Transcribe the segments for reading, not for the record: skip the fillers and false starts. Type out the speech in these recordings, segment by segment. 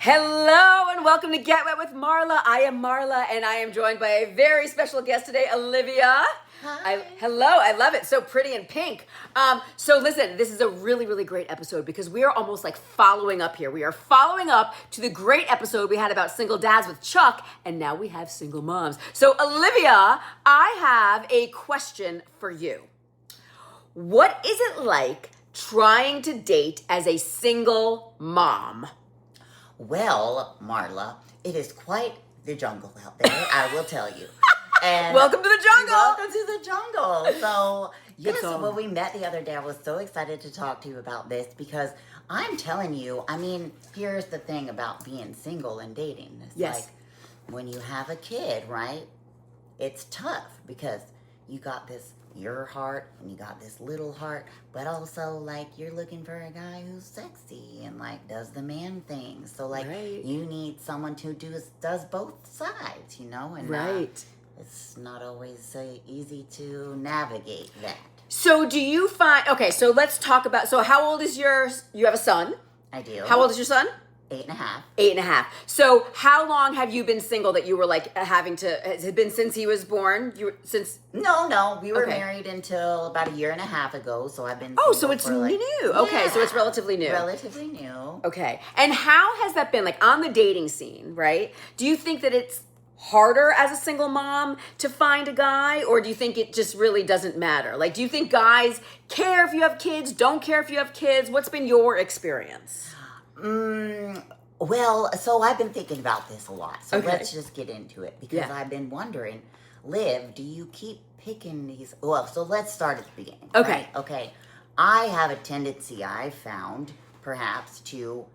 Hello and welcome to Get Wet with Marla. I am Marla and I am joined by a very special guest today, Olivia. Hi. Hello, I love it. So pretty and pink. So listen, this is a really, really great episode because we are almost like following up here. We are following up to the great episode we had about single dads with Chuck, and now we have single moms. So Olivia, I have a question for you. What is it like trying to date as a single mom? Well, Marla, it is quite the jungle out there, I will tell you. And Welcome to the jungle. Welcome to the jungle. So, Good yes, song. when we met the other day, I was so excited to talk to you about this because I'm telling you, I mean, here's the thing about being single and dating. It's Yes. like when you have a kid, right? It's tough because you got your heart and you got this little heart, but also like you're looking for a guy who's sexy and like does the man thing. So like Right. you need someone who does both sides, you know, and Right. it's not always easy to navigate that. So do you find, okay, so let's talk about, so how old is you have a son. I do. How old is your son? 8.5. 8.5. So how long have you been single that you were like has it been since he was born? No, we were Okay. married until about a year and a half ago, so I've been Oh, single so it's for, like, new. Okay, so it's relatively new. Relatively new. Okay. And how has that been like on the dating scene, right? Do you think that it's harder as a single mom to find a guy, or do you think it just really doesn't matter? Like, do you think guys care if you have kids, don't care if you have kids? What's been your experience? Well, so I've been thinking about this a lot. So Okay. let's just get into it because Yeah. I've been wondering, Liv, do you keep picking these? Well, so let's start at the beginning. Okay. Right? Okay. I have a tendency, I've found, perhaps, to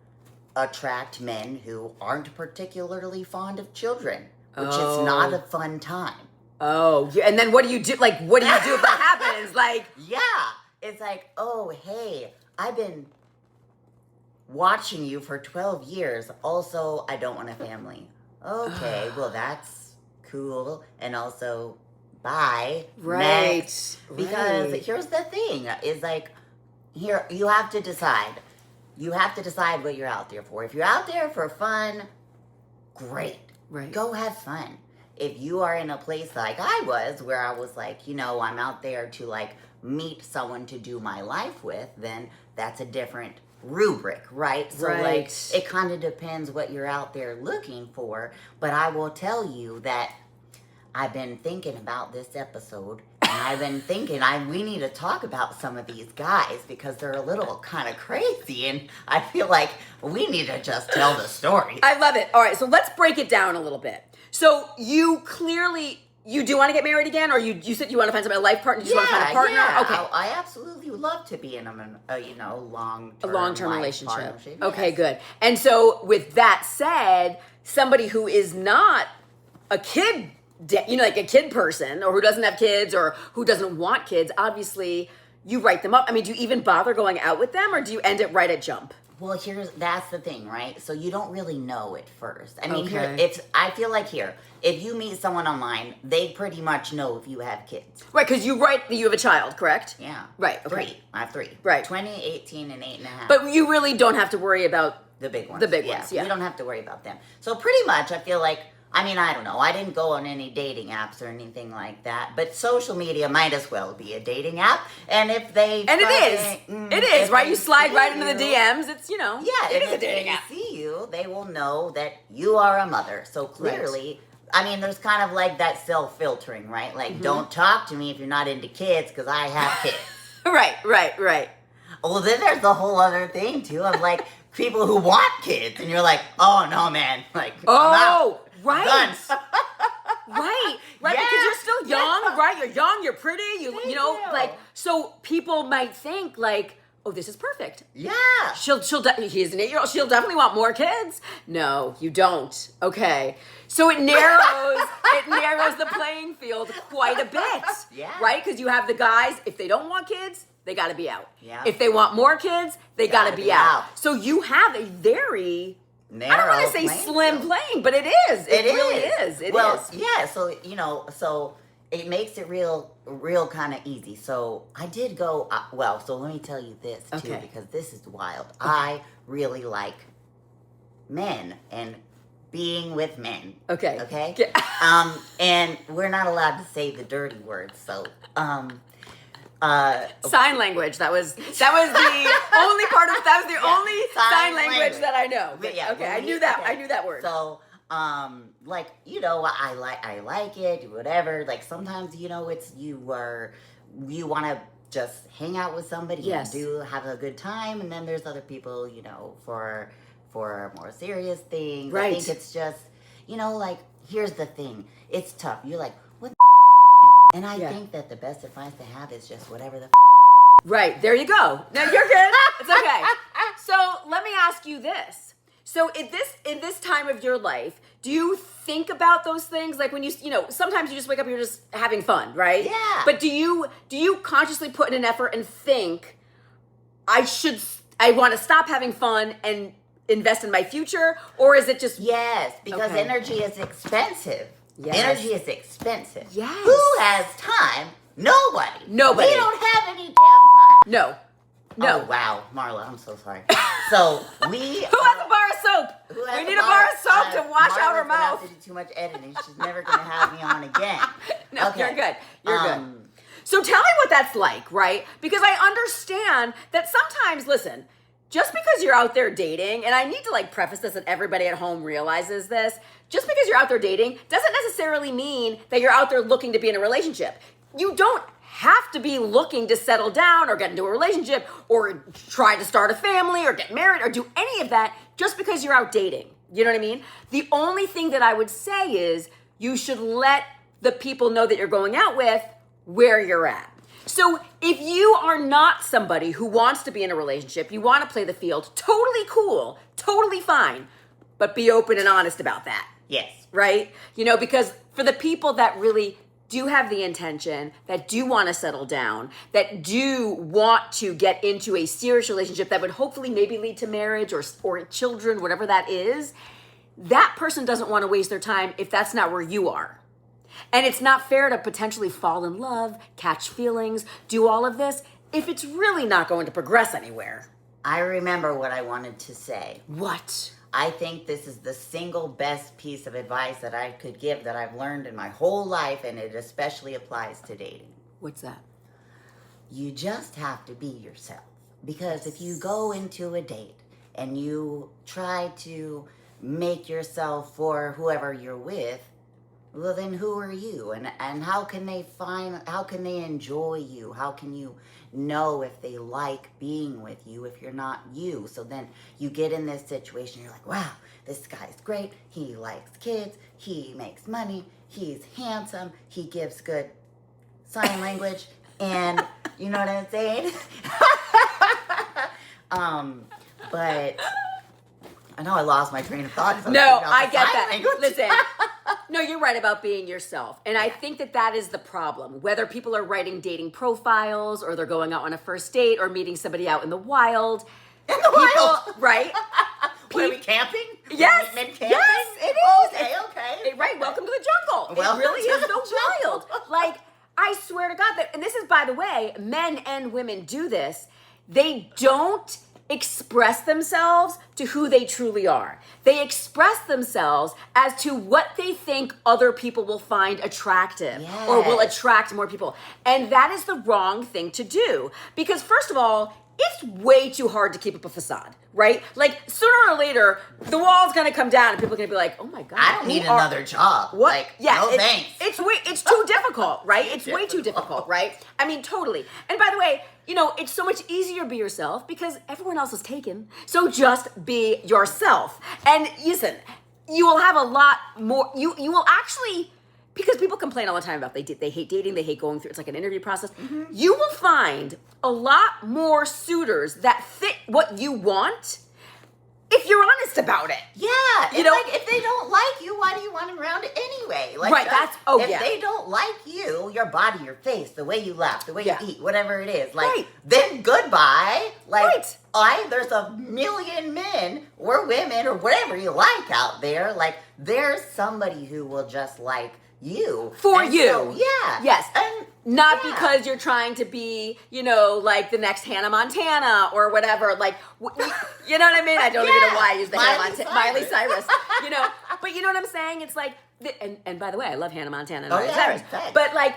attract men who aren't particularly fond of children, which is not a fun time. Oh, and then what do you do? Like, what do you do if that happens? Like, Yeah. It's like, oh, hey, I've been watching you for 12 years. Also, I don't want a family. Okay, well, that's cool. And also, bye. right. Next. Because right. here's the thing is like, here, you have to decide. You have to decide what you're out there for. If you're out there for fun, great. Right. Go have fun. If you are in a place like I was, where I was like, you know, I'm out there to like meet someone to do my life with, then that's a different rubric, right? So Right. like it kind of depends what you're out there looking for. But I will tell you that I've been thinking about this episode, and I've been thinking we need to talk about some of these guys because they're a little kind of crazy, and I feel like we need to just tell the story. I love it. All right, so let's break it down a little bit. So you do want to get married again, or you said you want to find a life partner? You just want to find a partner? Yeah. Okay. I absolutely would love to be in a long-term Relationship. partnership. Okay, Yes. good. And so with that said, somebody who is not a kid, like a kid person, or who doesn't have kids, or who doesn't want kids, obviously you write them up. I mean, do you even bother going out with them, or do you end it right at jump? Well, that's the thing, right? So you don't really know at first. I mean, Okay. I feel like if you meet someone online, they pretty much know if you have kids. Right, because you write that you have a child, correct? Yeah. Right, okay. 3. I have 3. Right. 20, 18, and 8.5. But you really don't have to worry about the big ones. The big ones, yeah. We don't have to worry about them. So pretty much, I feel like, I mean, I don't know. I didn't go on any dating apps or anything like that. But social media might as well be a dating app. And if they... And it is, right? You slide right into the DMs. It's, Yeah, it is a if dating they app. see you, they will know that you are a mother. So clearly, I mean, there's kind of like that self-filtering, right? Like, don't talk to me if you're not into kids because I have kids. Right. Well, then there's the whole other thing, too, of like people who want kids. And you're like, oh, no, man. Like, I'm out. Right. Done. Right, Yeah. because you're still young, right? You're young, you're pretty, you know, Thank you. like, so people might think like, oh, this is perfect. Yeah. He's an 8-year-old. She'll definitely want more kids. No, you don't. Okay. So it narrows the playing field quite a bit. Yeah. Right? Because you have the guys, if they don't want kids, they got to be out. Yeah. If they want more kids, they got to Gotta be be out. out. So you have a very, I don't Narrow want to say playing slim field. playing, but it is. It really is. It is. Yeah, so it makes it real kind of easy. So I did go, so let me tell you this too, Okay. because this is wild. I really like men and being with men. Okay. Okay? Yeah. And we're not allowed to say the dirty words, so Sign language. That was the only part of that was the only sign language that I know. But, Yeah, okay, I knew that. I knew that word. So, like, you know, I like it, whatever. Like, sometimes, you know, it's you want to just hang out with somebody Yes. and have a good time, and then there's other people, you know, for more serious things. Right. I think it's just, you know, like, here's the thing. It's tough. You're like, what the and I think that the best advice to have is just whatever the Right, there you go. No, you're good. It's okay. So let me ask you this. So in this time of your life, do you think about those things? Like when you know, sometimes you just wake up and you're just having fun, right? Yeah. But do you consciously put in an effort and think, I want to stop having fun and invest in my future? Or is it just... Yes, because Okay. energy is expensive. Yes. Energy is expensive. Yes. Who has time? Nobody. Nobody. We don't have any damn time. No. Oh, wow. Marla, I'm so sorry. So, we... Who has a bar of soap? We need a bar of soap to wash out her Marla's gonna mouth. have to do too much editing. She's never going to have me on again. No, Okay. you're good. You're good. Um, So tell me what that's like, right? Because I understand that sometimes, listen, just because you're out there dating, and I need to like preface this and everybody at home realizes this, just because you're out there dating doesn't necessarily mean that you're out there looking to be in a relationship. You don't have to be looking to settle down or get into a relationship or try to start a family or get married or do any of that just because you're out dating. You know what I mean? The only thing that I would say is you should let the people know that you're going out with where you're at. So if you are not somebody who wants to be in a relationship, you want to play the field, totally cool, totally fine, but be open and honest about that, yes. right? You know, because for the people that really do have the intention, that do want to settle down, that do want to get into a serious relationship that would hopefully maybe lead to marriage or children, whatever that is, that person doesn't want to waste their time if that's not where you are. And it's not fair to potentially fall in love, catch feelings, do all of this if it's really not going to progress anywhere. I remember what I wanted to say. What? I think this is the single best piece of advice that I could give that I've learned in my whole life, and it especially applies to dating. What's that? You just have to be yourself. Because if you go into a date and you try to make yourself for whoever you're with, well, then who are you? And how can they enjoy you? How can you know if they like being with you if you're not you? So then you get in this situation, you're like, wow, this guy's great. He likes kids. He makes money. He's handsome. He gives good sign language. And you know what I'm saying? But I know I lost my train of thought. So No, I get that. Language. Listen, no, you're right about being yourself. And I think that is the problem. Whether people are writing dating profiles or they're going out on a first date or meeting somebody out in the wild. In the wild. Right? What, are we camping? Yes. Mid-camping? Yes, it is. Okay. Right, welcome to the jungle. Welcome it really to is the the wild. Like, I swear to God, that, and this is, by the way, men and women do this. They don't express themselves to who they truly are. They express themselves as to what they think other people will find attractive or will attract more people. And that is the wrong thing to do. Because first of all, it's way too hard to keep up a facade, right? Like sooner or later, the wall's gonna come down and people are gonna be like, oh my God. I don't need another job. What? Like, Yeah, no thanks. It's too difficult, right? It's way too difficult, right? I mean, totally. And by the way, you know, it's so much easier to be yourself because everyone else is taken. So just be yourself. And listen, you will have a lot more, you will actually, because people complain all the time about they hate dating, they hate going through, it's like an interview process. Mm-hmm. You will find a lot more suitors that fit what you want if you're honest about it. Yeah, you know, like if they don't like you, why do you want them around anyway? Like, right, if they don't like you, your body, your face, the way you laugh, the way you eat, whatever it is, like then goodbye. Like there's a million men or women or whatever you like out there. Like there's somebody who will just like you. For And you. So, yeah. Yes. And not because you're trying to be, like the next Hannah Montana or whatever. Like, you know what I mean? I don't even know why I use the Miley Cyrus. But you know what I'm saying? It's like, and by the way, I love Hannah Montana and Miley Cyrus. Thanks. But like,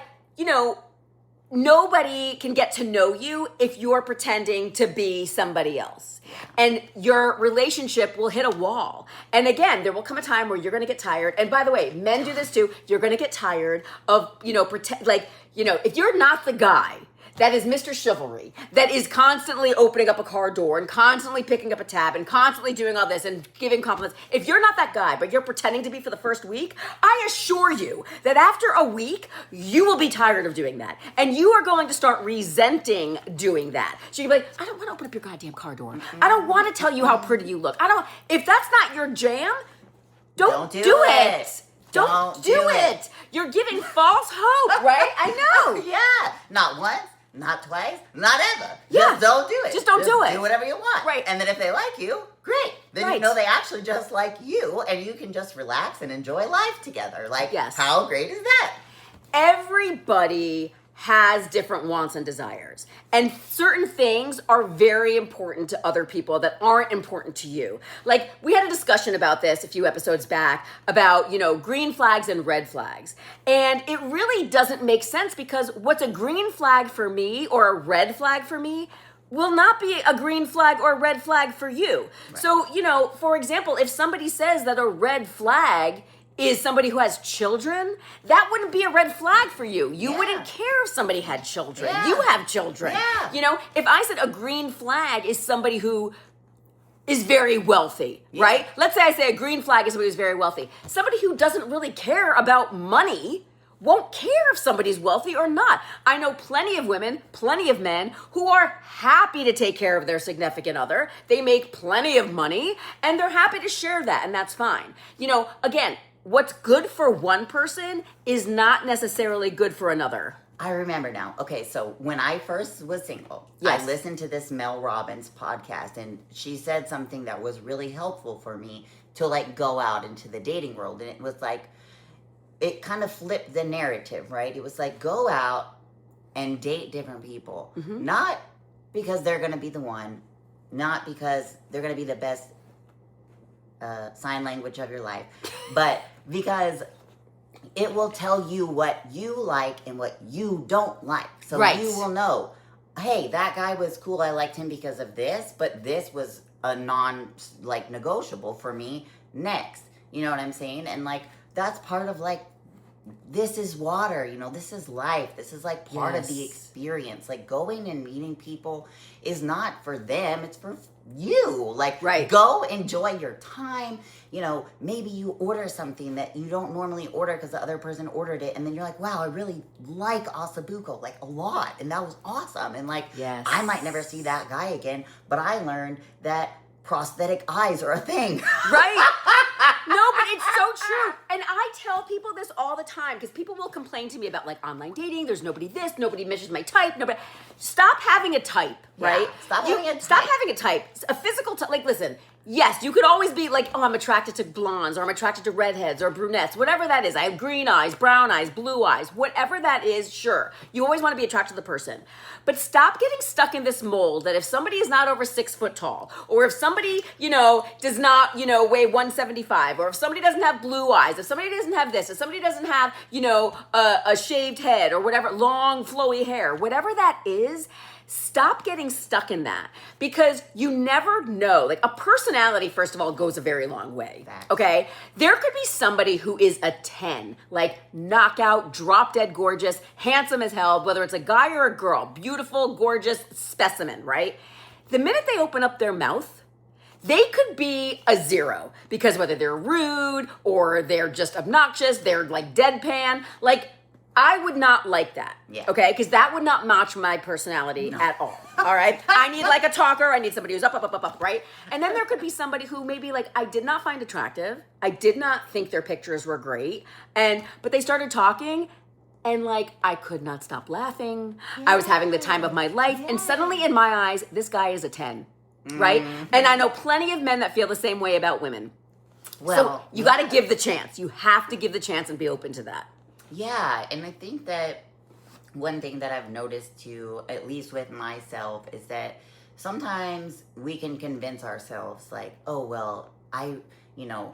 nobody can get to know you if you're pretending to be somebody else. And your relationship will hit a wall. And again, there will come a time where you're going to get tired. And by the way, men do this too. You're going to get tired of, if you're not the guy that is Mr. Chivalry, that is constantly opening up a car door and constantly picking up a tab and constantly doing all this and giving compliments. If you're not that guy, but you're pretending to be for the first week, I assure you that after a week, you will be tired of doing that. And you are going to start resenting doing that. So you'll be like, I don't want to open up your goddamn car door. I don't want to tell you how pretty you look. If that's not your jam, don't do it. Don't do it. You're giving false hope, right? I know. Yeah. Not once. Not twice, not ever. Yeah. Just don't do it. Just don't do it. Do whatever you want. Right. And then if they like you, great. Then you know they actually just like you, and you can just relax and enjoy life together. Like, how great is that? Everybody has different wants and desires. And certain things are very important to other people that aren't important to you. Like, we had a discussion about this a few episodes back about, green flags and red flags. And it really doesn't make sense because what's a green flag for me or a red flag for me will not be a green flag or a red flag for you. Right. So, for example, if somebody says that a red flag is somebody who has children, that wouldn't be a red flag for you. You wouldn't care if somebody had children. You have children. If I said a green flag is somebody who is very wealthy, right? Let's say I say a green flag is somebody who's very wealthy. Somebody who doesn't really care about money won't care if somebody's wealthy or not. I know plenty of women, plenty of men who are happy to take care of their significant other. They make plenty of money and they're happy to share that, and that's fine. Again, what's good for one person is not necessarily good for another. I remember now. Okay, so when I first was single, I listened to this Mel Robbins podcast, and she said something that was really helpful for me to go out into the dating world. And it was it kind of flipped the narrative, right? It was go out and date different people. Mm-hmm. Not because they're going to be the one, not because they're going to be the best sign language of your life, but because it will tell you what you like and what you don't like. So you will know, hey, that guy was cool. I liked him because of this, but this was a non-negotiable for me next. You know what I'm saying? And that's part of this is water, this is life. This is part of the experience. Going and meeting people is not for them, it's for you. Go enjoy your time. Maybe you order something that you don't normally order because the other person ordered it, and then you're like, wow, I really like Asabuco a lot, and that was awesome. And I might never see that guy again, but I learned that prosthetic eyes are a thing. Right. No, but it's so true. And I tell people this all the time because people will complain to me about online dating. There's nobody this, nobody matches my type. Nobody. Stop having a type, right? Stop having a type. Stop having a type. A physical type. Listen, yes, you could always be oh, I'm attracted to blondes or I'm attracted to redheads or brunettes, whatever that is. I have green eyes, brown eyes, blue eyes, whatever that is, sure. You always want to be attracted to the person. But stop getting stuck in this mold that if somebody is not over 6 foot tall, or if somebody, does not, weigh 175, or if somebody doesn't have blue eyes, if somebody doesn't have this, if somebody doesn't have, a shaved head or whatever, long flowy hair, whatever that is, stop getting stuck in that because you never know. A personality, first of all, goes a very long way. Exactly. Okay? There could be somebody who is a 10, knockout, drop dead gorgeous, handsome as hell, whether it's a guy or a girl, beautiful, gorgeous specimen, right? The minute they open up their mouth, they could be a 0 because whether they're rude or they're just obnoxious, they're deadpan, I would not like that, okay? Because that would not match my personality at all right? I need a talker. I need somebody who's up, right? And then there could be somebody who maybe I did not find attractive. I did not think their pictures were great. But they started talking and I could not stop laughing. I was having the time of my life. And suddenly in my eyes, this guy is a 10, right? And I know plenty of men that feel the same way about women. Well, so you got to give the chance. You have to give the chance and be open to that. Yeah, and I think that one thing that I've noticed too, at least with myself, is that sometimes we can convince ourselves like, oh well, you know,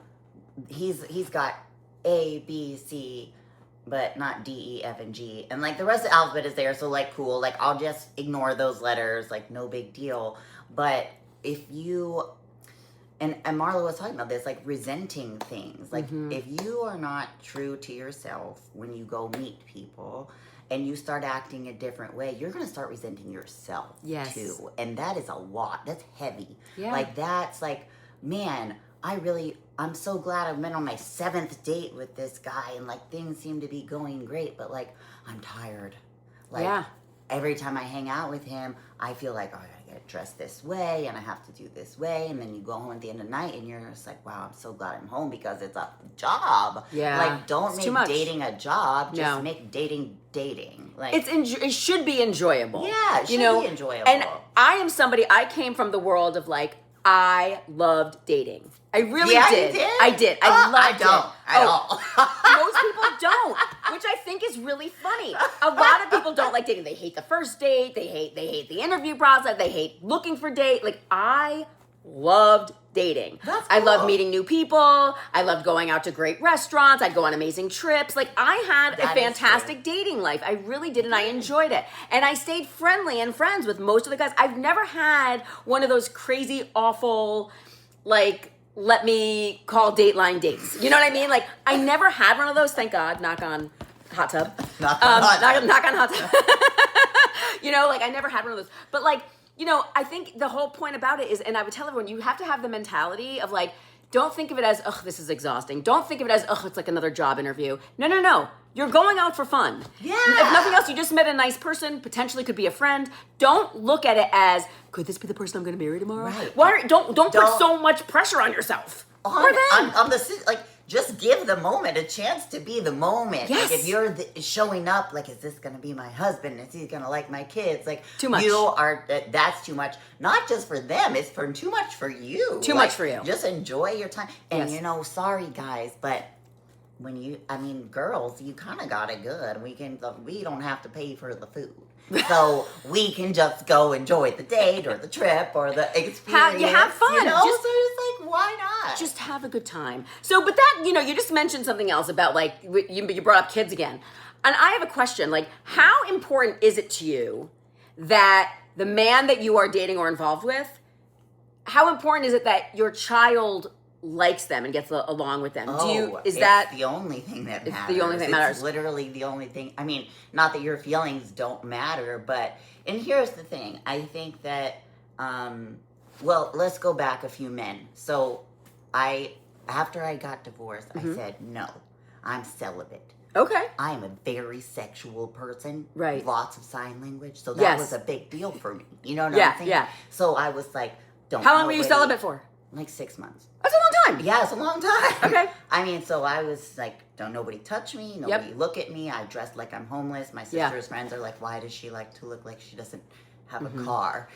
he's got A, B, C, but not D, E, F, and G, and like the rest of the alphabet is there, so like cool, like I'll just ignore those letters, like no big deal. But if you and Marla was talking about this, like resenting things. Like if you are not true to yourself when you go meet people and you start acting a different way, you're gonna start resenting yourself too. And that is a lot. That's heavy. Yeah. Like that's like, man, I'm so glad I've been on my 7th date with this guy and like things seem to be going great, but like I'm tired. Like every time I hang out with him, I feel like, oh, I gotta get dressed this way and I have to do this way. And then you go home at the end of the night and you're just like, wow, I'm so glad I'm home because it's a job. Yeah. Like, don't make dating a job. Just make dating. Like, it should be enjoyable. Yeah, it should be enjoyable. And I came from the world of like, I loved dating. I really did. You did. I did. I loved it. At all. Most people don't, which I think is really funny. A lot of people don't like dating. They hate the first date. They hate the interview process. They hate looking for date. Like I loved dating. That's I cool. loved meeting new people. I loved going out to great restaurants. I'd go on amazing trips. Like I had a fantastic dating life. I really did, and I enjoyed it. And I stayed friendly and friends with most of the guys. I've never had one of those crazy, awful, like, let me call Dateline dates. You know what I mean? Like I never had one of those. Thank God. Knock on hot tub. Knock on hot tub. You know, like I never had one of those. But like, you know, I think the whole point about it is, and I would tell everyone, you have to have the mentality of like, don't think of it as, ugh, this is exhausting. Don't think of it as, ugh, it's like another job interview. No. You're going out for fun. Yeah. If nothing else, you just met a nice person, potentially could be a friend. Don't look at it as, could this be the person I'm going to marry tomorrow? Right. Don't put so much pressure on yourself. On the like, just give the moment a chance to be the moment. Yes. Like if you're showing up, like, is this gonna be my husband? Is he gonna like my kids? Like too much. That's too much. Not just for them. It's too much for you. Too much for you. Just enjoy your time. And you know, sorry guys, but girls, you kind of got it good. We don't have to pay for the food. So we can just go enjoy the date or the trip or the experience. You have fun. You know? So it's like, why not? Just have a good time. So, but that, you know, you just mentioned something else about like, you brought up kids again. And I have a question, like, how important is it to you that the man that you are dating or involved with, how important is it that your child likes them and gets along with them? It's the only thing that matters. It's the only thing that matters. It's literally the only thing. I mean, not that your feelings don't matter, but, and here's the thing. I think that, well, let's go back a few men. So after I got divorced, I said, no, I'm celibate. Okay. I am a very sexual person. Right. Lots of sign language. So that was a big deal for me. You know what I'm saying? Yeah. So I was like, How long were you celibate for? Like 6 months. That's a long time. Yeah, it's a long time. Okay. I mean, so I was like, don't nobody touch me. Nobody look at me. I dressed like I'm homeless. My sister's friends are like, why does she like to look like she doesn't have a car?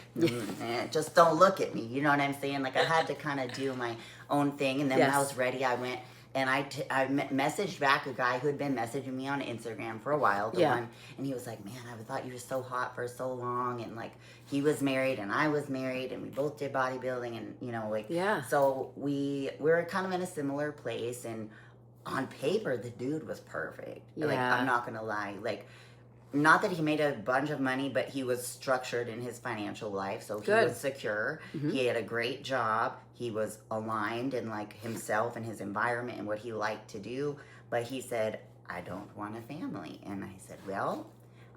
Just don't look at me. You know what I'm saying? Like I had to kind of do my own thing. And then when I was ready, I went and I messaged back a guy who had been messaging me on Instagram for a while. And he was like, man, I thought you were so hot for so long. And like, he was married and I was married and we both did bodybuilding and, you know, like, so we were kind of in a similar place. And on paper, the dude was perfect. Like, I'm not going to lie. Like, not that he made a bunch of money, but he was structured in his financial life. So he was secure. He had a great job. He was aligned in like himself and his environment and what he liked to do. But he said, I don't want a family. And I said, well,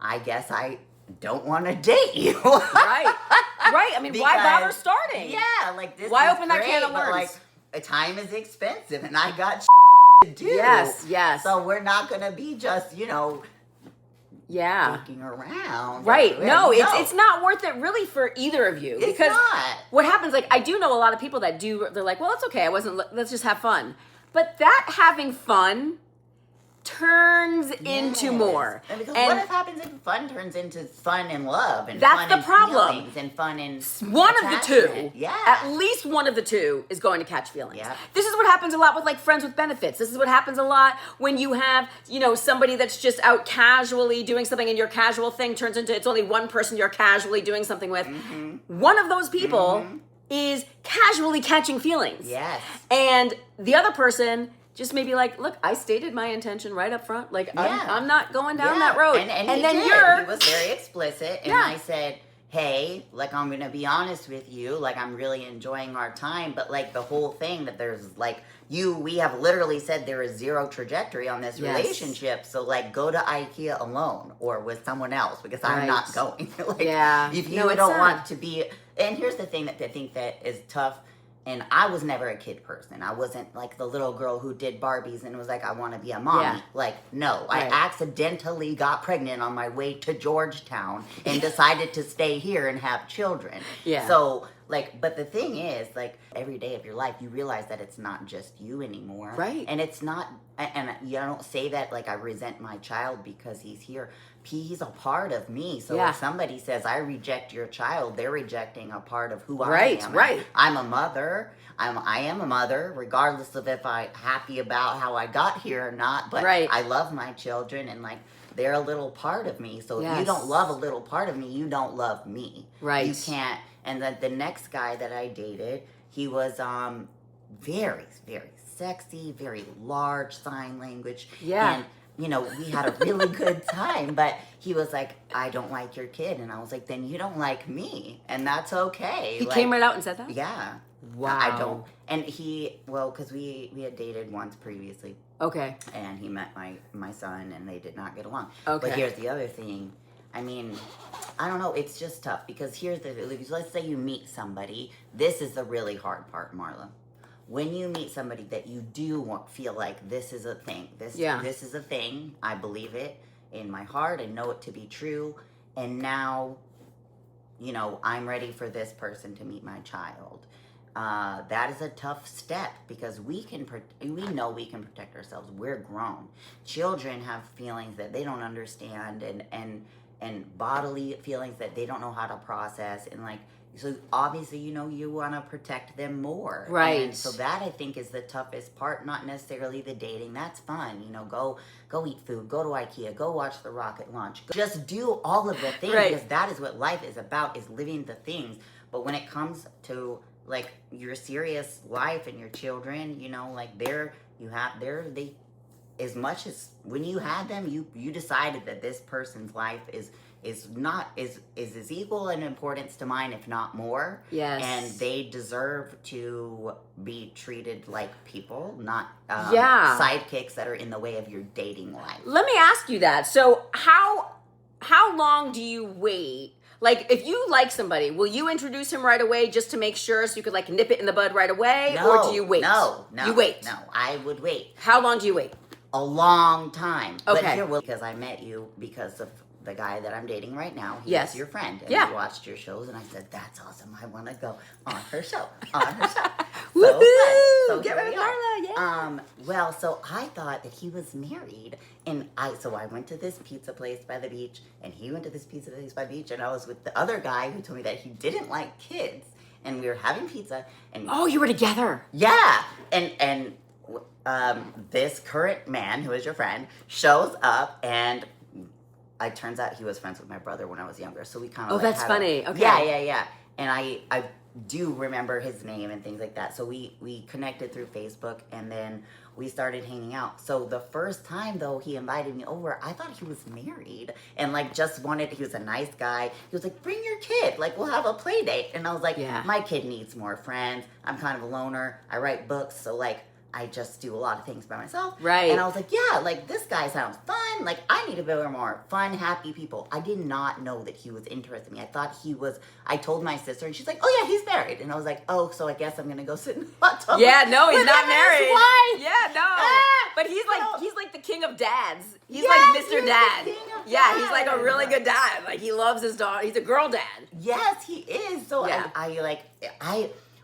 I guess I don't want to date you. Right. I mean, why bother starting? Yeah, like this. Why is open great, that can of worms? Like, time is expensive, and I got to do. Yes. So we're not gonna be just, you know, dicking around. Right. No, it's not worth it really for either of you. It's because not. What happens, like, I do know a lot of people that do, they're like, well, it's okay. Let's just have fun. But that having fun turns into more. And because And what happens if fun turns into fun and love and that's fun the and problem. feelings and fun and one of the two, attachment? Yeah. at least one of the two is going to catch feelings. Yeah. This is what happens a lot with like friends with benefits. This is what happens a lot when you have, somebody that's just out casually doing something and your casual thing turns into it's only one person you're casually doing something with. One of those people is casually catching feelings. Yes. And the other person just maybe like, look, I stated my intention right up front. Like, I'm not going down that road. And then he was very explicit. And Yeah. I said, hey, like, I'm going to be honest with you. Like, I'm really enjoying our time. But, like, the whole thing that there's, like, we have literally said there is zero trajectory on this Yes. relationship. So, like, go to IKEA alone or with someone else because I'm Right. not going. Like, Yeah. if you No, it's don't sad. want to be... And here's the thing that I think that is tough. And I was never a kid person. I wasn't like the little girl who did Barbies and was like, I want to be a mommy. Yeah. Like, no. I Right. accidentally got pregnant on my way to Georgetown and decided to stay here and have children. Yeah. So, like, but the thing is, like, every day of your life, you realize that it's not just you anymore. Right. And it's not, and you don't say that like I resent my child because he's here. He's a part of me. So Yeah. if somebody says, I reject your child, they're rejecting a part of who I Right, am. right. I'm a mother. I am a mother, regardless of if I'm happy about how I got here or not. But Right. I love my children and like they're a little part of me. So if you Yes. don't love a little part of me, you don't love me. Right. You can't. And then the next guy that I dated, he was very, very sexy, very large sign language. Yeah. And we had a really good time, but he was like, I don't like your kid. And I was like, then you don't like me. And that's okay. He Like, came right out and said that? yeah. Wow. I don't. And because we had dated once previously, Okay. and he met my son, and they did not get along. Okay. But here's the other thing. I mean, I don't know. It's just tough because here's let's say you meet somebody. This is the really hard part, Marla. When you meet somebody that you do feel like this is a thing. This is a thing. I believe it in my heart and know it to be true. And now, I'm ready for this person to meet my child. That is a tough step because we know we can protect ourselves. We're grown. Children have feelings that they don't understand and bodily feelings that they don't know how to process. And like, so obviously, you want to protect them more. Right. And so that I think is the toughest part, not necessarily the dating. That's fun. Go eat food, go to IKEA, go watch the rocket launch. Just do all of the things Right. because that is what life is about, is living the things. But when it comes to like your serious life and your children, like they as much as when you had them, you decided that this person's life is as equal in importance to mine, if not more. Yes. And they deserve to be treated like people, not sidekicks that are in the way of your dating life. Let me ask you that. So how long do you wait? Like, if you like somebody, will you introduce him right away just to make sure so you could, like, nip it in the bud right away? No, or do you wait? No. You wait? No, I would wait. How long do you wait? A long time. Okay. But because I met you because of the guy that I'm dating right now. He's Yes. your friend. And Yeah. we watched your shows and I said, that's awesome. I want to go on her show. On her show. Woohoo! So Get here rid of we are. Marla, yeah. Well, so I thought that he was married. And I went to this pizza place by the beach and he went to this pizza place by the beach and I was with the other guy who told me that he didn't like kids. And we were having pizza and Oh, you were together. yeah. And this current man, who is your friend, shows up, and it turns out he was friends with my brother when I was younger. So we kind of that's funny. Okay. Yeah. And I do remember his name and things like that. So we connected through Facebook, and then we started hanging out. So the first time, though, he invited me over, I thought he was married and like he was a nice guy. He was like, bring your kid, like we'll have a play date. And I was like, Yeah. my kid needs more friends. I'm kind of a loner. I write books, so like I just do a lot of things by myself. Right. And I was like, yeah, like this guy sounds fun. Like I need to be more fun, happy people. I did not know that he was interested in me. I thought I told my sister and she's like, oh yeah, he's married. And I was like, oh, so I guess I'm going to go sit in the hot tub. Yeah, no, he's with not him and his married. wife. Yeah, no. But he's like the king of dads. He's Yes, like Mr. he's Dad. the king of Yeah, he's like a dads. really good dad. Like he loves his daughter. He's a girl dad. Yes, he is. So Yeah.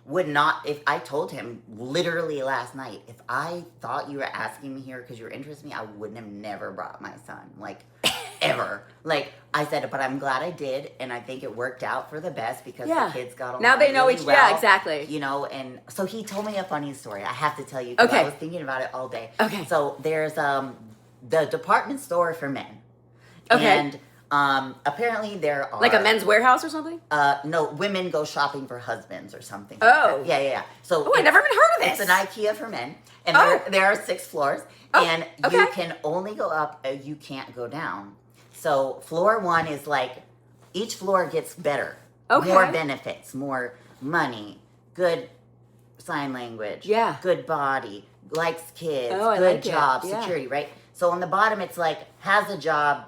would not, if I told him literally last night, if I thought you were asking me here because you were interested in me, I wouldn't have never brought my son. Like, ever. Like, I said, but I'm glad I did, and I think it worked out for the best because the kids got along now they know really each. well, Yeah, exactly. You know, and so he told me a funny story. I have to tell you because I was thinking about it all day. Okay. So there's the department store for men. Okay. And apparently there are Like a Men's Warehouse or something? no, women go shopping for husbands or something. Oh. Yeah. So I never even heard of It's this. an IKEA for men, and there are 6 floors, and you can only go up, you can't go down. So floor 1 is like each floor gets better, more benefits, more money, good sign language, good body, likes kids, good job, security, right? So on the bottom it's like has a job.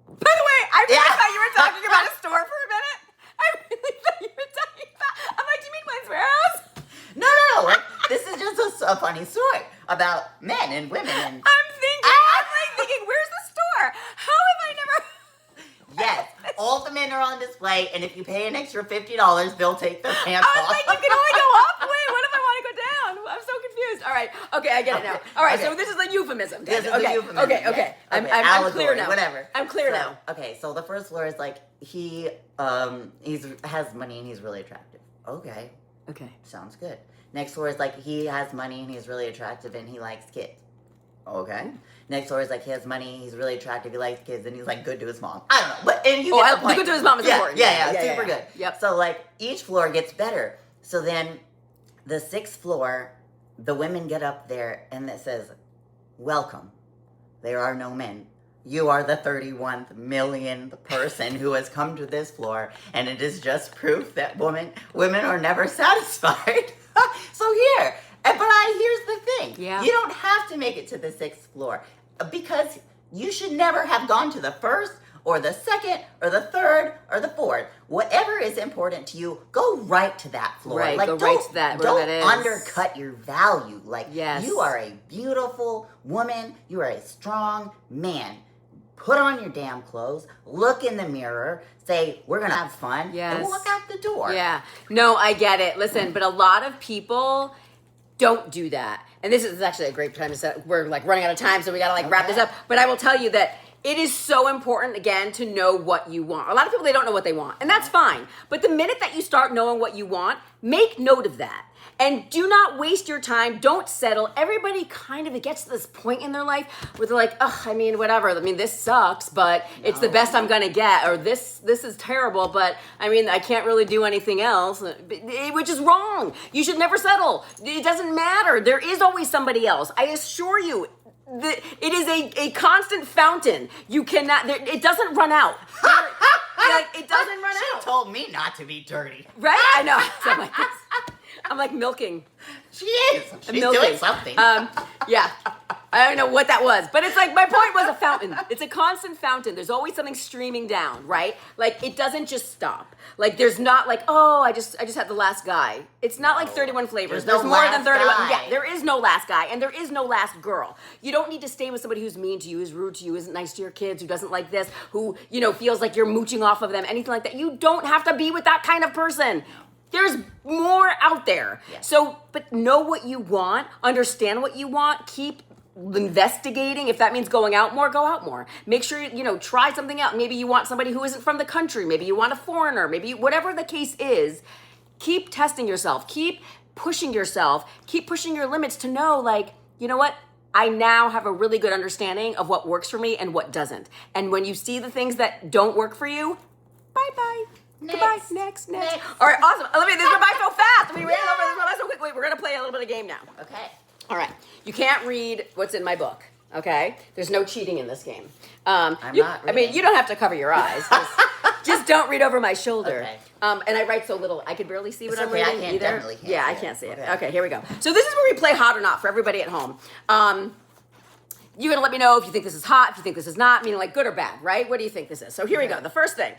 By the way, I really thought you were talking about a store for a minute. I really thought you were talking about. I'm like, do you mean Men's Warehouse? No. Like, this is just a funny story about men and women. And I'm thinking, where's the store? How have I never? Yes, all the men are on display, and if you pay an extra $50, they'll take their pants off. I was like, you can only go up. Wait, what if I want to go down? I'm so confused. All right, okay, I get it now. All right, so this is a euphemism. This is a euphemism. Okay. Yes. I'm clear now. Whatever. I'm clear now. Okay, so the first floor is like he has money and he's really attractive. Okay, sounds good. Next floor is like he has money and he's really attractive and he likes kids. Okay. Next floor is like he has money, he's really attractive, he likes kids, and he's like good to his mom. I don't know, but and you get the point. Good to his mom is important. Yeah, super good. Yep. So like each floor gets better. So then the 6th floor, the women get up there and it says, "Welcome. There are no men. You are the 31st millionth person who has come to this floor, and it is just proof that women are never satisfied." So here. But here's the thing. Yeah. You don't have to make it to the 6th floor because you should never have gone to the 1st or the 2nd or the 3rd or the 4th. Whatever is important to you, go right to that floor. Right, like, go right to that, where don't that is. undercut your value. Like, yes. You are a beautiful woman. You are a strong man. Put on your damn clothes, look in the mirror, say, we're going to have fun, and walk out the door. Yeah. No, I get it. Listen, but a lot of people don't do that. And this is actually a great time to set. We're like running out of time, so we got to wrap this up. But I will tell you that it is so important, again, to know what you want. A lot of people, they don't know what they want, and that's fine. But the minute that you start knowing what you want, make note of that. And do not waste your time. Don't settle. Everybody kind of gets to this point in their life where they're like, ugh, I mean, whatever. I mean, this sucks, but it's the best I'm going to get. Or this is terrible, but I mean, I can't really do anything else, which is wrong. You should never settle. It doesn't matter. There is always somebody else. I assure you, it is a constant fountain. You cannot, it doesn't run out. It doesn't run out. She told me not to be dirty. Right? I know. So I'm like milking. She is. She's doing something. Yeah. I don't know what that was, but it's like, my point was a fountain. It's a constant fountain. There's always something streaming down, right? Like, it doesn't just stop. Like, there's not like, oh, I just had the last guy. It's not like 31 flavors. There's more than 31. Guy. Yeah, there is no last guy, and there is no last girl. You don't need to stay with somebody who's mean to you, who's rude to you, isn't nice to your kids, who doesn't like this, who, feels like you're mooching off of them, anything like that. You don't have to be with that kind of person. There's more out there. Yeah. So, but know what you want, understand what you want, keep investigating. If that means going out more, go out more. Make sure, try something out. Maybe you want somebody who isn't from the country. Maybe you want a foreigner. Maybe whatever the case is, keep testing yourself. Keep pushing yourself. Keep pushing your limits to know, like, you know what? I now have a really good understanding of what works for me and what doesn't. And when you see the things that don't work for you, bye-bye. Next. Goodbye. Next. All right, awesome. Olivia, this went by so fast. We ran over this went by so quickly. We're going to play a little bit of game now. Okay. All right. You can't read what's in my book, okay? There's no cheating in this game. I'm not reading. I mean, you don't have to cover your eyes. Just don't read over my shoulder. Okay. And I write so little, I could barely see what I'm okay, reading I can't, either. definitely can't Yeah, see I it. can't see it. Okay. Okay, here we go. So this is where we play hot or not for everybody at home. You're going to let me know if you think this is hot, if you think this is not, meaning like good or bad, right? What do you think this is? So here we go. The first thing.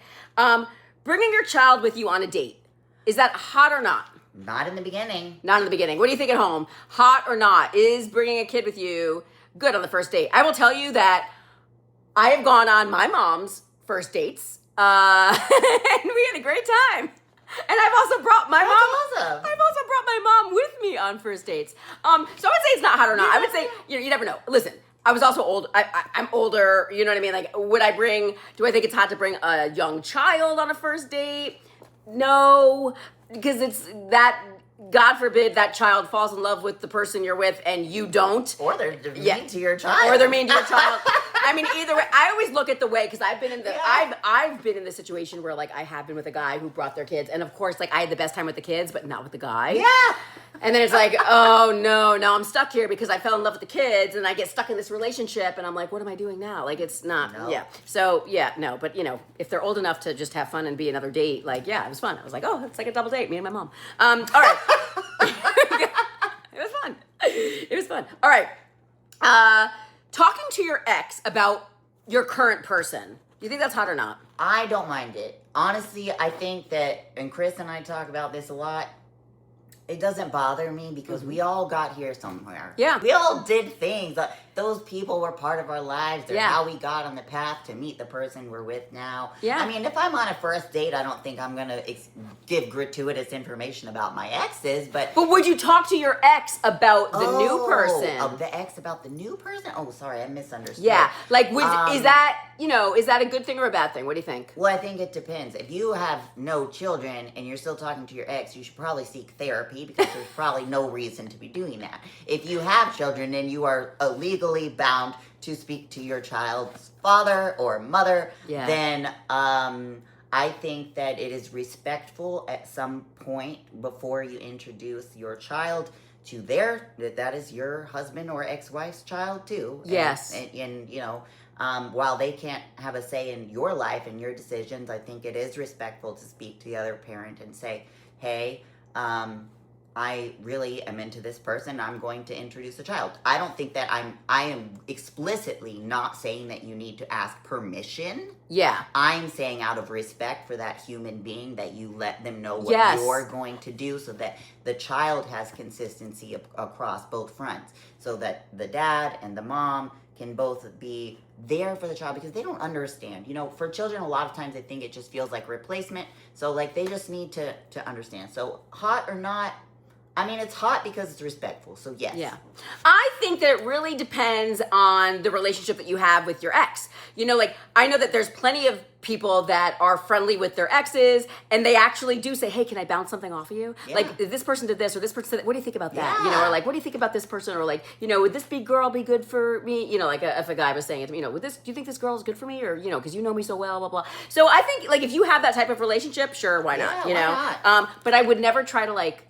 Bringing your child with you on a date. Is that hot or not? Not in the beginning. Not in the beginning. What do you think at home? Hot or not? Is bringing a kid with you good on the first date? I will tell you that I have gone on my mom's first dates, and we had a great time. And I've also brought my mom. awesome. I've also brought my mom with me on first dates. So I would say it's not hot or not. I would say you never know. Listen, I was also old. I'm older. You know what I mean? Like, would I bring? Do I think it's hot to bring a young child on a first date? No, because it's that. God forbid that child falls in love with the person you're with and you don't. Or they're mean to your child. Or they're mean to your child. I mean, either way, I always look at the way, because I've been in the, I've been in the situation where, like, I have been with a guy who brought their kids, and of course, like, I had the best time with the kids, but not with the guy. Yeah. And then it's like, oh no, now I'm stuck here because I fell in love with the kids, and I get stuck in this relationship, and I'm like, what am I doing now? Like, it's not, So, no, but, if they're old enough to just have fun and be another date, like, it was fun. I was like, oh, it's like a double date, me and my mom. All right. It was fun. It was fun. All right. Talking to your ex about your current person. Do you think that's hot or not? I don't mind it. Honestly, I think that, and Chris and I talk about this a lot, it doesn't bother me because we all got here somewhere. Yeah. We all did things. Those people were part of our lives. They're how we got on the path to meet the person we're with now. Yeah. I mean, if I'm on a first date, I don't think I'm going to give gratuitous information about my exes, but would you talk to your ex about the new person? Oh, the ex about the new person? Oh, sorry, I misunderstood. Yeah. Like, is that, is that a good thing or a bad thing? What do you think? Well, I think it depends. If you have no children and you're still talking to your ex, you should probably seek therapy because there's probably no reason to be doing that. If you have children and you are legally bound to speak to your child's father or mother, then I think that it is respectful at some point before you introduce your child to that is your husband or ex-wife's child too. Yes. And while they can't have a say in your life and your decisions, I think it is respectful to speak to the other parent and say, hey, I really am into this person. I'm going to introduce a child. I don't think that I am explicitly not saying that you need to ask permission. Yeah. I'm saying out of respect for that human being that you let them know what you're going to do so that the child has consistency across both fronts. So that the dad and the mom can both be there for the child because they don't understand. For children, a lot of times they think it just feels like replacement. So like they just need to understand. So hot or not, I mean, it's hot because it's respectful, so yes. Yeah. I think that it really depends on the relationship that you have with your ex. I know that there's plenty of people that are friendly with their exes, and they actually do say, hey, can I bounce something off of you? Yeah. Like, this person did this, or this person did that. What do you think about that? Or like, what do you think about this person? Or like, would this girl be good for me? Like if a guy was saying it to me, do you think this girl is good for me? Or, because you know me so well, blah, blah. So I think, like, if you have that type of relationship, sure, why not? Why not? But I would never try to, like,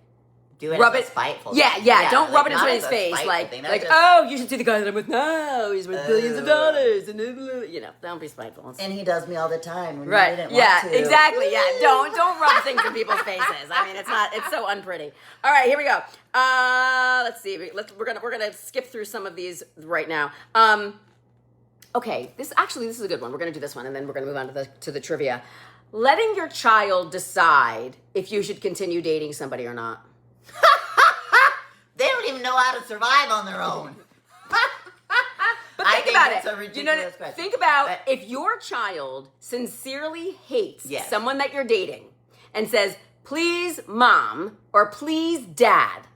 do it rub as it spiteful. Yeah. Don't rub it in somebody's face. Oh, you should see the guy that I'm with now. He's worth billions of dollars. And don't be spiteful. And he does me all the time. When right. You didn't yeah. Want to. Exactly. Yeah. Don't rub things in people's faces. I mean, it's so unpretty. All right. Here we go. Let's see. We're gonna skip through some of these right now. Okay. This is a good one. We're gonna do this one, and then we're gonna move on to the trivia. Letting your child decide if you should continue dating somebody or not. They don't even know how to survive on their own. But think about it. A ridiculous question. Think about if your child sincerely hates someone that you're dating and says, please, mom, or please, dad,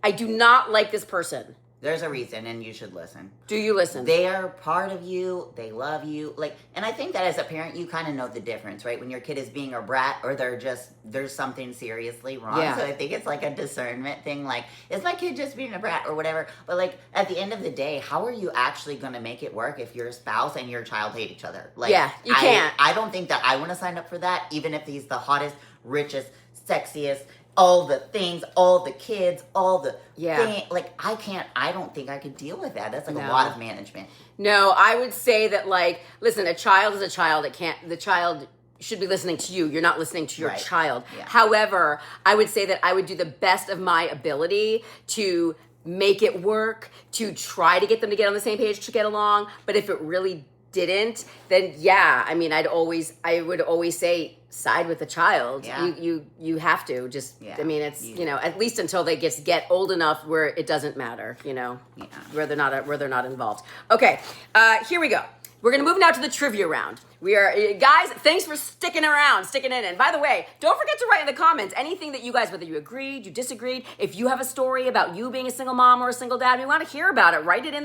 I do not like this person. There's a reason, and you should listen. Do you listen? They are part of you. They love you. And I think that as a parent, you kind of know the difference, right? When your kid is being a brat or there's something seriously wrong. Yeah. So I think it's like a discernment thing. Like, is my kid just being a brat or whatever? But like, at the end of the day, how are you actually going to make it work if your spouse and your child hate each other? Like, you can't. I don't think that I want to sign up for that, even if he's the hottest, richest, sexiest, all the things, all the kids, all the thing. Like, I don't think I could deal with that. That's like a lot of management. No, I would say that, like, listen, a child is a child. The child should be listening to you. You're not listening to your child. Yeah. However, I would say that I would do the best of my ability to make it work, to try to get them to get on the same page, to get along. But if it really didn't, then I mean, I would always say side with the child. You have to just I mean, it's at least until they get old enough where it doesn't matter, where they're not involved. Okay, here we go. We're going to move now to the trivia round. We are, guys, thanks for sticking around, sticking in. And by the way, don't forget to write in the comments anything that you guys, whether you agreed, you disagreed, if you have a story about you being a single mom or a single dad, we want to hear about it. Write it in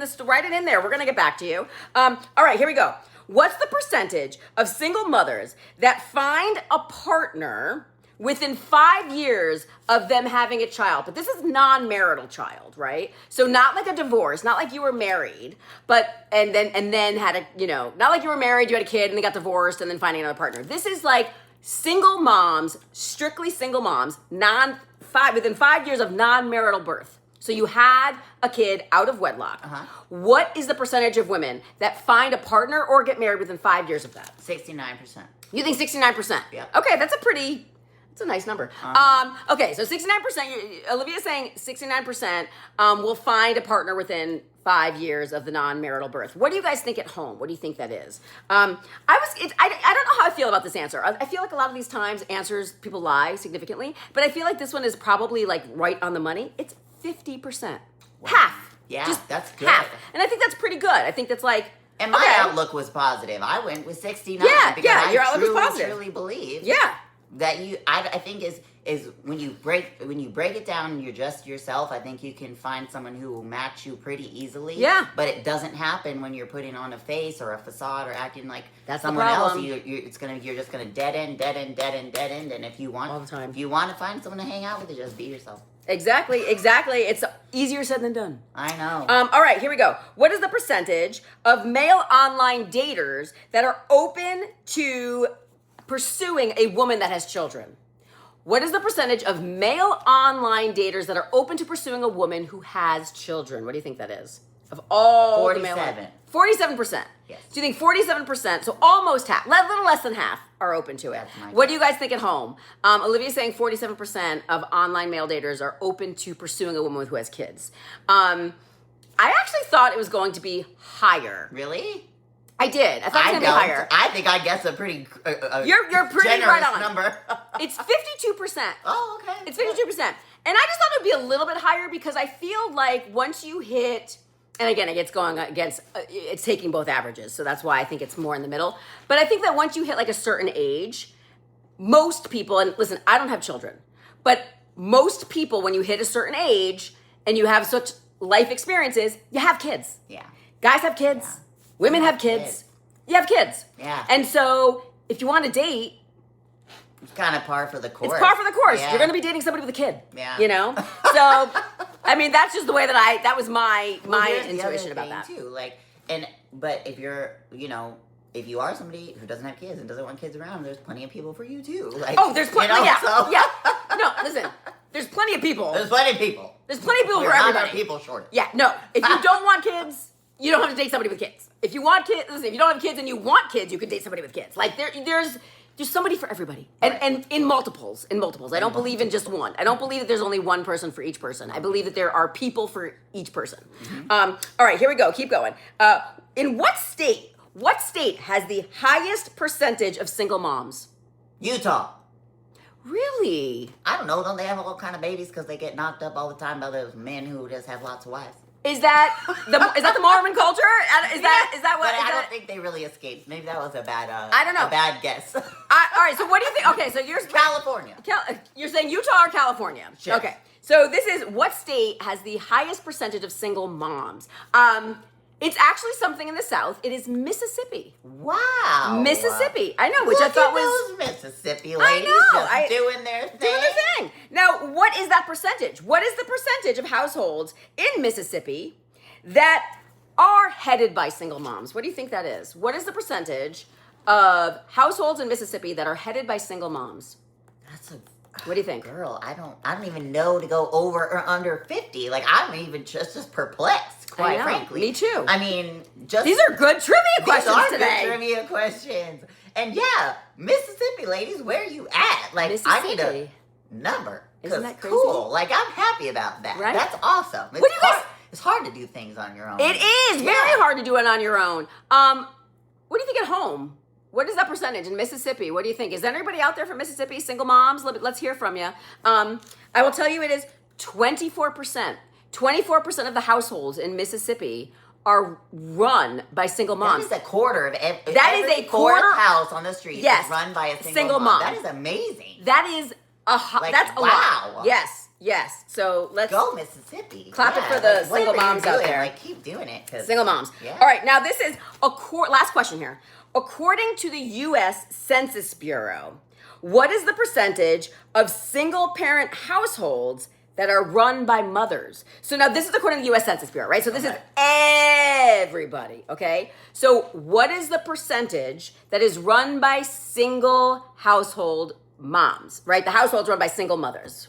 there. We're going to get back to you. All right, here we go. What's the percentage of single mothers that find a partner within 5 years of them having a child? But this is non-marital child, right? So not like a divorce, not like you were married, but and then had a, not like you were married, you had a kid and they got divorced and then finding another partner. This is like single moms, strictly single moms, within 5 years of non-marital birth. So you had a kid out of wedlock. Uh-huh. What is the percentage of women that find a partner or get married within 5 years of that? 69%. You think 69%? Yeah. Okay, that's a nice number. Okay, so 69%, Olivia is saying 69% will find a partner within 5 years of the non-marital birth. What do you guys think at home? What do you think that is? I don't know how I feel about this answer. I feel like a lot of these times answers, people lie significantly, but I feel like this one is probably like right on the money. It's 50%. Wow. Half. Yeah, Just that's good. Half. And I think that's pretty good. I think that's like, and my okay. outlook was positive. I went with 69 because your I outlook was positive. truly believe Yeah. that I think is when you break it down and you're just yourself, I think you can find someone who will match you pretty easily. Yeah. But it doesn't happen when you're putting on a face or a facade or acting like That's someone the else. problem. You're just gonna dead end. And if you want All the time. if you want to find someone to hang out with, just be yourself. Exactly. It's easier said than done. I know. All right, here we go. What is the percentage of male online daters that are open to pursuing a woman that has children? What is the percentage of male online daters that are open to pursuing a woman who has children? What do you think that is? Of all 47. 47%. Yes. So you think 47%, so almost half, a little less than half are open to it. That's my What do you guys think at home? Olivia's saying 47% of online male daters are open to pursuing a woman who has kids. I actually thought it was going to be higher. Really? I did. I thought it was going to be higher. I think I guess a pretty You're pretty generous right on. number. It's 52%. Oh, okay. It's 52%. And I just thought it would be a little bit higher because I feel like once you hit, and again, it's going against, it's taking both averages. So that's why I think it's more in the middle. But I think that once you hit like a certain age, most people, and listen, I don't have children, but most people, when you hit a certain age and you have such life experiences, you have kids. Yeah. Guys have kids. Yeah. Women have kids. You have kids. Yeah. And so if you want to date, it's kind of par for the course. It's par for the course. Yeah. You're going to be dating somebody with a kid. Yeah. So, I mean, that's just the way that was my intuition about that. Too. But if you're, if you are somebody who doesn't have kids and doesn't want kids around, there's plenty of people for you too. There's plenty. Yeah. No, listen. There's plenty of people. There's plenty of people. There's plenty of people We're for not everybody. our people shortage. Yeah. No. If you don't want kids, you don't have to date somebody with kids. If you want kids, listen. If you don't have kids and you want kids, you can date somebody with kids. Like there's somebody for everybody, and in multiples. I don't believe in just one. I don't believe that there's only one person for each person. I believe that there are people for each person. Mm-hmm. All right, here we go. Keep going. In what state has the highest percentage of single moms? Utah. Really? I don't know. Don't they have all kind of babies because they get knocked up all the time by those men who just have lots of wives? Is that the Mormon culture? Is that what? But I don't think they really escaped. Maybe that was a bad. I don't know. A bad guess. All right. So what do you think? Okay. So you're California. You're saying Utah or California? Sure. Okay. So this is what state has the highest percentage of single moms? It's actually something in the South. It is Mississippi. Wow. Mississippi. I know, which I thought was those Mississippi ladies just doing their thing. Doing their thing. Now, what is that percentage? What is the percentage of households in Mississippi that are headed by single moms? What do you think that is? What is the percentage of households in Mississippi that are headed by single moms? What do you think? Girl, I don't even know to go over or under 50. Like, I'm even just perplexed, quite frankly. Me too. I mean, these are good trivia questions today. Good trivia questions. And yeah, Mississippi ladies, where are you at? Like, I need a number. Isn't that crazy? Cool. Like, I'm happy about that. Right? That's awesome. What do you guys... It's hard to do things on your own. It is very hard to do it on your own. What do you think at home? What is that percentage in Mississippi? What do you think? Is there anybody out there from Mississippi, single moms? Let's hear from you. I will tell you it is 24%. 24% of the households in Mississippi are run by single moms. That is a quarter of That is every a quarter fourth house on the street Yes. is run by a single mom. That is amazing. That is that's a wow. lot. Yes. So let's go Mississippi. Clap it for the single whatever moms you're out doing, there. Like keep doing it. Single moms. Yeah. All right, now this is last question here. According to the U.S. Census Bureau, what is the percentage of single-parent households that are run by mothers? So now this is according to the U.S. Census Bureau, right? So this is everybody, okay? So what is the percentage that is run by single household moms, right? The households run by single mothers.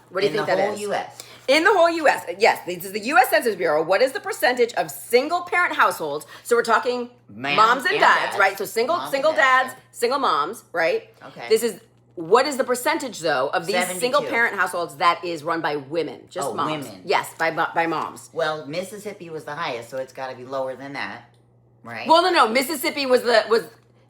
What do you think that is? In the whole U.S.? In the whole U.S., yes. This is the U.S. Census Bureau. What is the percentage of single-parent households? So we're talking moms and dads, right? So single dads, single moms, right? Okay. What is the percentage, though, of these 72. single-parent households that is run by women? Just moms. Women. Yes, by moms. Well, Mississippi was the highest, so it's got to be lower than that, right? Well, no. Mississippi was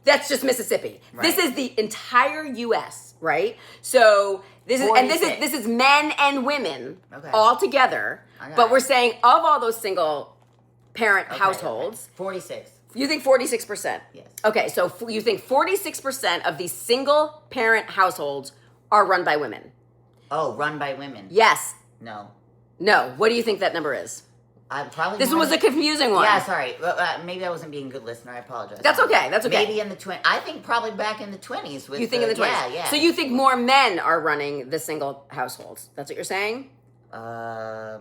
that's just Mississippi. Right. This is the entire U.S., right? So this is men and women all together. But we're saying of all those single parent households, 46. You think 46%? Yes. Okay, so you think 46% of these single parent households are run by women? Oh, run by women? Yes. No. What do you think that number is? This was a confusing one. Yeah, sorry. Maybe I wasn't being a good listener. I apologize. That's okay. Maybe in the 20s. I think probably back in the 20s. You think in the 20s? Yeah. So you think more men are running the single households? That's what you're saying? No.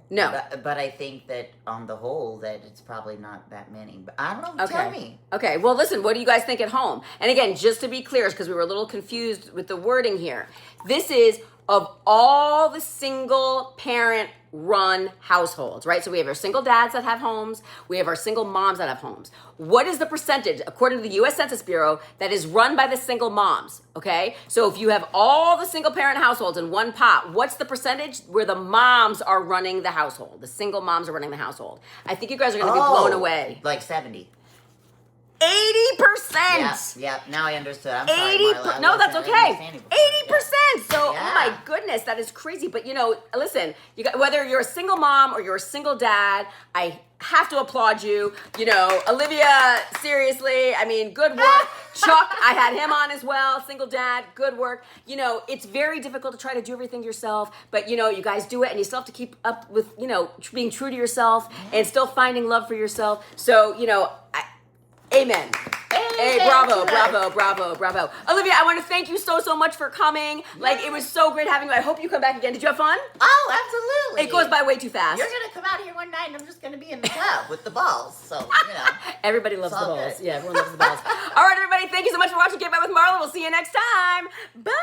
No. But I think that on the whole that it's probably not that many. But I don't know. Tell me. Okay. Well, listen, what do you guys think at home? And again, just to be clear, because we were a little confused with the wording here. This is of all the single parent run households, right? So we have our single dads that have homes. We have our single moms that have homes. What is the percentage, according to the U.S. Census Bureau, that is run by the single moms, okay? So if you have all the single parent households in one pot, what's the percentage where the moms are running the household? The single moms are running the household. I think you guys are going to be blown away. Like 70. 80%. Yeah. Now I understood. I'm sorry, Marla. No, that's okay. 80%. So, yeah. Oh my goodness, that is crazy. But listen, whether you're a single mom or you're a single dad, I have to applaud you. Olivia, seriously, I mean, good work. Chuck, I had him on as well. Single dad, good work. It's very difficult to try to do everything yourself, but you guys do it, and you still have to keep up with being true to yourself and still finding love for yourself. So amen. Hey, bravo. Olivia, I want to thank you so much for coming. It was so great having you. I hope you come back again. Did you have fun? Oh, absolutely. It goes by way too fast. You're going to come out here one night and I'm just going to be in the tub with the balls. So, Everybody loves the balls. Good. Yeah, everyone loves the balls. All right, everybody. Thank you so much for watching Get Back with Marla. We'll see you next time. Bye.